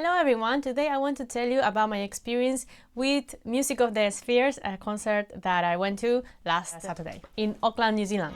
Hello everyone, today I want to tell you about my experience with Music of the Spheres, a concert that I went to last Saturday in Auckland, New Zealand.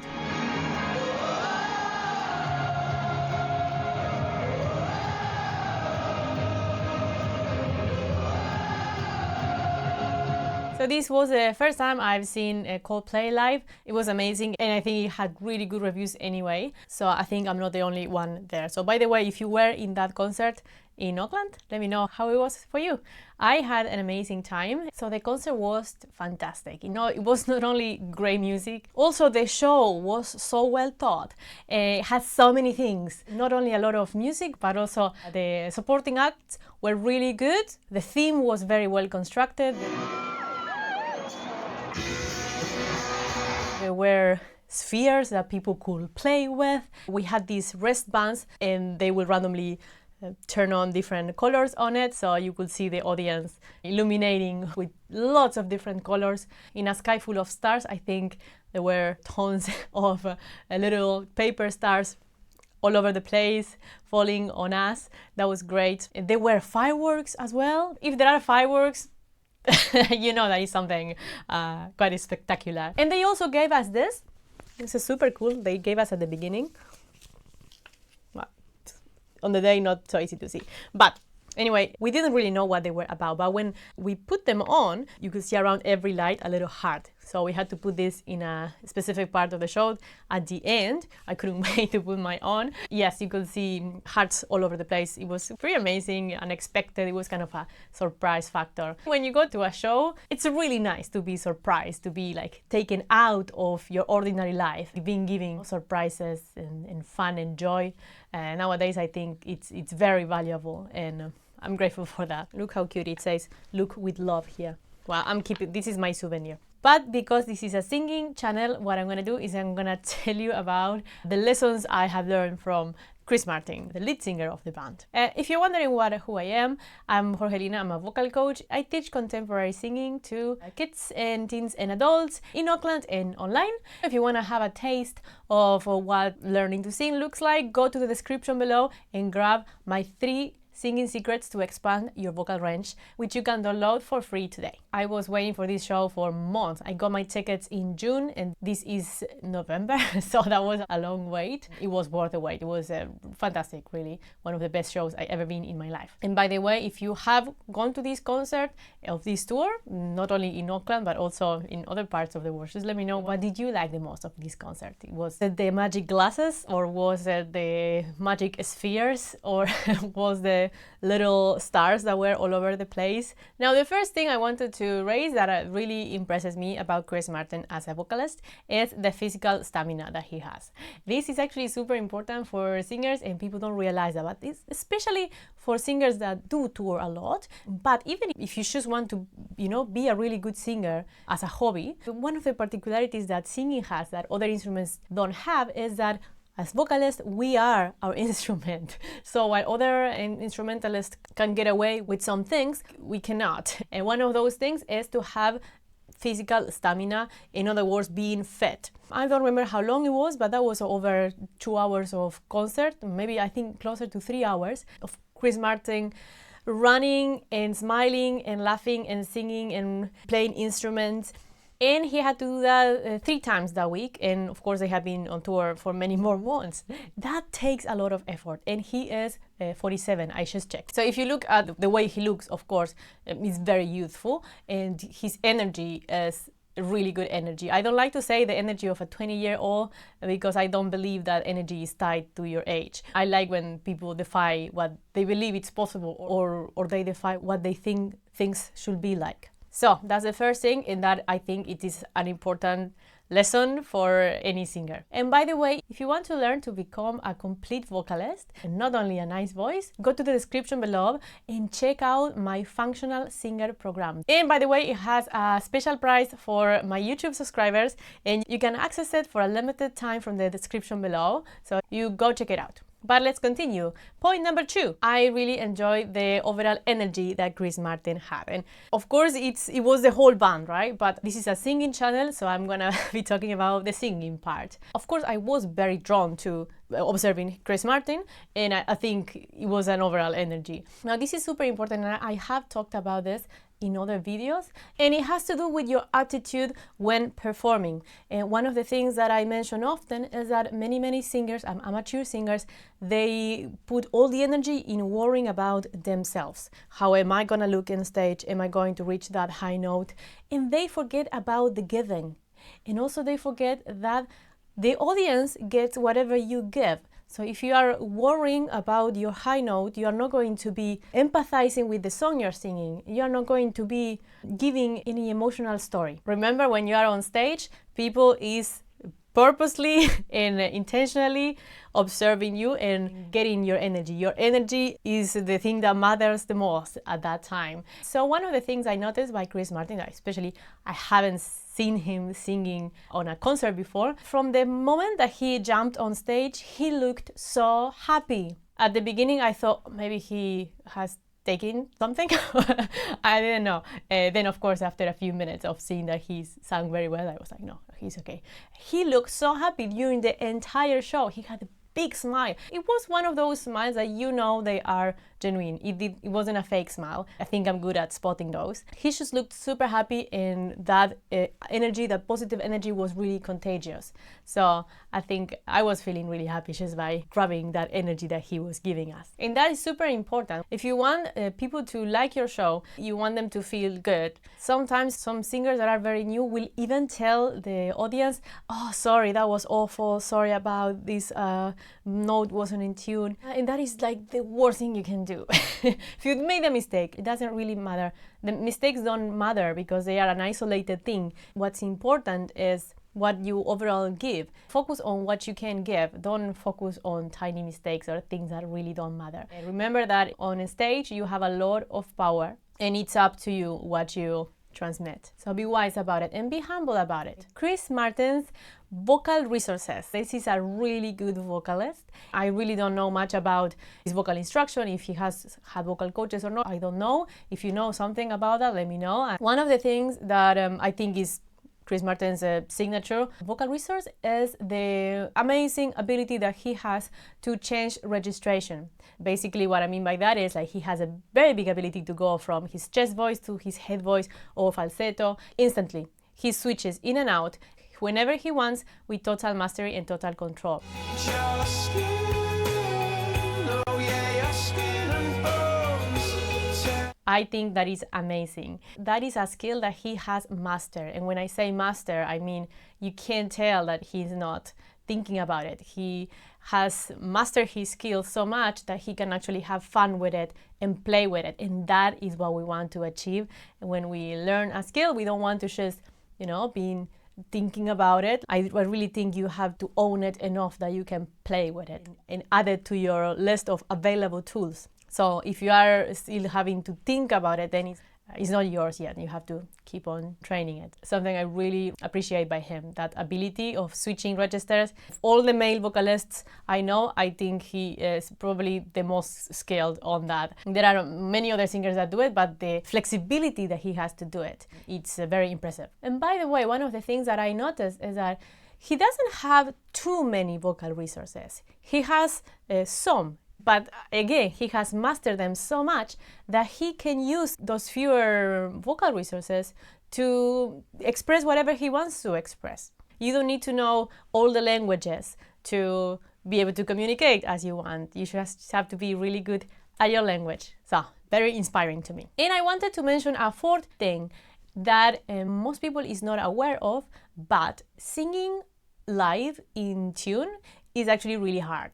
So this was the first time I've seen a Coldplay live. It was amazing and I think it had really good reviews anyway. So I think I'm not the only one there. So by the way, if you were in that concert in Auckland, let me know how it was for you. I had an amazing time. So the concert was fantastic. You know, it was not only great music, also the show was so well thought. It had so many things, not only a lot of music, but also the supporting acts were really good. The theme was very well constructed. There were spheres that people could play with. We had these wristbands and they will randomly turn on different colors on it, so you could see the audience illuminating with lots of different colors. In a sky full of stars, I think there were tons of little paper stars all over the place falling on us. That was great. There were fireworks as well. If there are fireworks, you know that is something quite spectacular. And they also gave us this. This is super cool. They gave us at the beginning. Well, on the day, not so easy to see. But anyway, we didn't really know what they were about. But when we put them on, you could see around every light a little heart. So we had to put this in a specific part of the show. At the end, I couldn't wait to put mine on. Yes, you could see hearts all over the place. It was pretty amazing, unexpected. It was kind of a surprise factor. When you go to a show, it's really nice to be surprised, to be like taken out of your ordinary life, being given surprises and fun and joy. Nowadays, I think it's very valuable and I'm grateful for that. Look how cute it says, "Look with love" here. Well, I'm keeping, this is my souvenir. But because this is a singing channel, what I'm going to do is I'm going to tell you about the lessons I have learned from Chris Martin, the lead singer of the band. If you're wondering who I am, I'm Jorgelina, I'm a vocal coach. I teach contemporary singing to kids and teens and adults in Auckland and online. If you want to have a taste of what learning to sing looks like, go to the description below and grab my 3 singing secrets to expand your vocal range, which you can download for free today. I was waiting for this show for months. I got my tickets in June and this is November, so that was a long wait. It was worth the wait. It was fantastic, really. One of the best shows I've ever been in my life. And by the way, if you have gone to this concert of this tour, not only in Auckland, but also in other parts of the world, just let me know, what did you like the most of this concert? Was it the magic glasses, or was it the magic spheres, or was the little stars that were all over the place? Now, the first thing I wanted to raise that really impresses me about Chris Martin as a vocalist is the physical stamina that he has. This is actually super important for singers and people don't realize that, but it's especially for singers that do tour a lot. But even if you just want to, be a really good singer as a hobby, one of the particularities that singing has that other instruments don't have is that as vocalists, we are our instrument. So while other instrumentalists can get away with some things, we cannot. And one of those things is to have physical stamina, in other words, being fit. I don't remember how long it was, but that was over 2 hours of concert, maybe I think closer to 3 hours of Chris Martin running and smiling and laughing and singing and playing instruments. And he had to do that 3 times that week. And of course, they have been on tour for many more months. That takes a lot of effort. And he is 47, I just checked. So if you look at the way he looks, of course, he's very youthful. And his energy is really good energy. I don't like to say the energy of a 20-year-old because I don't believe that energy is tied to your age. I like when people defy what they believe it's possible or they defy what they think things should be like. So that's the first thing, in that I think it is an important lesson for any singer. And by the way, if you want to learn to become a complete vocalist and not only a nice voice, go to the description below and check out my functional singer program. And by the way, it has a special price for my YouTube subscribers and you can access it for a limited time from the description below. So you go check it out. But let's continue. Point number 2. I really enjoyed the overall energy that Chris Martin had. And of course, it was the whole band, right? But this is a singing channel, so I'm gonna be talking about the singing part. Of course, I was very drawn to observing Chris Martin, and I think it was an overall energy. Now, this is super important, and I have talked about this in other videos, and it has to do with your attitude when performing. And one of the things that I mention often is that many singers, amateur singers, they put all the energy in worrying about themselves. How am I gonna look on stage? Am I going to reach that high note? And they forget about the giving. And also they forget that the audience gets whatever you give. So if you are worrying about your high note, you are not going to be empathizing with the song you're singing. You are not going to be giving any emotional story. Remember, when you are on stage, people is purposely and intentionally observing you and getting your energy. Your energy is the thing that matters the most at that time. So one of the things I noticed by Chris Martin, especially I haven't seen him singing on a concert before, from the moment that he jumped on stage, he looked so happy. At the beginning, I thought maybe he has taken something. I didn't know. Then, of course, after a few minutes of seeing that he sang very well, I was like, no, he's okay. He looked so happy during the entire show. He had a big smile. It was one of those smiles that you know they are genuine. It wasn't a fake smile. I think I'm good at spotting those. He just looked super happy, and that energy, that positive energy was really contagious. So I think I was feeling really happy just by grabbing that energy that he was giving us. And that is super important. If you want people to like your show, you want them to feel good. Sometimes some singers that are very new will even tell the audience, oh, sorry, that was awful. Sorry about this note wasn't in tune. And that is like the worst thing you can do. If you made a mistake, it doesn't really matter. The mistakes don't matter because they are an isolated thing. What's important is what you overall give. Focus on what you can give. Don't focus on tiny mistakes or things that really don't matter. And remember that on a stage, you have a lot of power, and it's up to you what you transmit. So be wise about it and be humble about it. Chris Martin's vocal resources. This is a really good vocalist. I really don't know much about his vocal instruction, if he has had vocal coaches or not. I don't know. If you know something about that, let me know. And one of the things that I think is Chris Martin's signature vocal resource is the amazing ability that he has to change registration. Basically, what I mean by that is like he has a very big ability to go from his chest voice to his head voice or falsetto instantly. He switches in and out whenever he wants with total mastery and total control. I think that is amazing. That is a skill that he has mastered. And when I say master, I mean you can tell that he's not thinking about it. He has mastered his skill so much that he can actually have fun with it and play with it. And that is what we want to achieve. And when we learn a skill, we don't want to just, be thinking about it. I really think you have to own it enough that you can play with it and add it to your list of available tools. So if you are still having to think about it, then it's not yours yet. You have to keep on training it. Something I really appreciate by him, that ability of switching registers. Of all the male vocalists I know, I think he is probably the most skilled on that. There are many other singers that do it, but the flexibility that he has to do it, it's very impressive. And by the way, one of the things that I noticed is that he doesn't have too many vocal resources. He has some. But again, he has mastered them so much that he can use those fewer vocal resources to express whatever he wants to express. You don't need to know all the languages to be able to communicate as you want. You just have to be really good at your language. So, very inspiring to me. And I wanted to mention a fourth thing that most people is not aware of, but singing live in tune is actually really hard.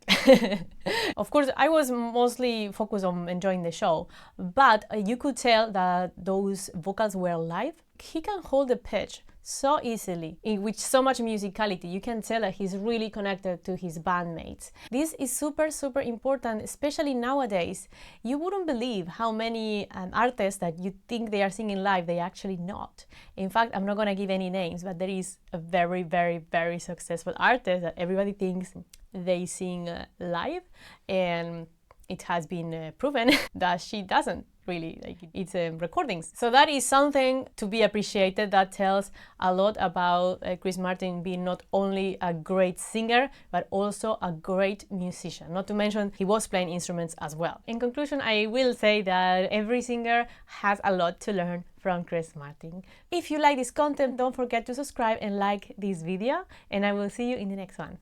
Of course, I was mostly focused on enjoying the show, but you could tell that those vocals were live. He can hold the pitch so easily, with so much musicality. You can tell that he's really connected to his bandmates. This is super, super important, especially nowadays. You wouldn't believe how many artists that you think they are singing live, they actually not. In fact, I'm not going to give any names, but there is a very, very, very successful artist that everybody thinks they sing live, and it has been proven that she doesn't really. Like, it's recordings. So that is something to be appreciated. That tells a lot about Chris Martin being not only a great singer, but also a great musician. Not to mention, he was playing instruments as well. In conclusion, I will say that every singer has a lot to learn from Chris Martin. If you like this content, don't forget to subscribe and like this video, and I will see you in the next one.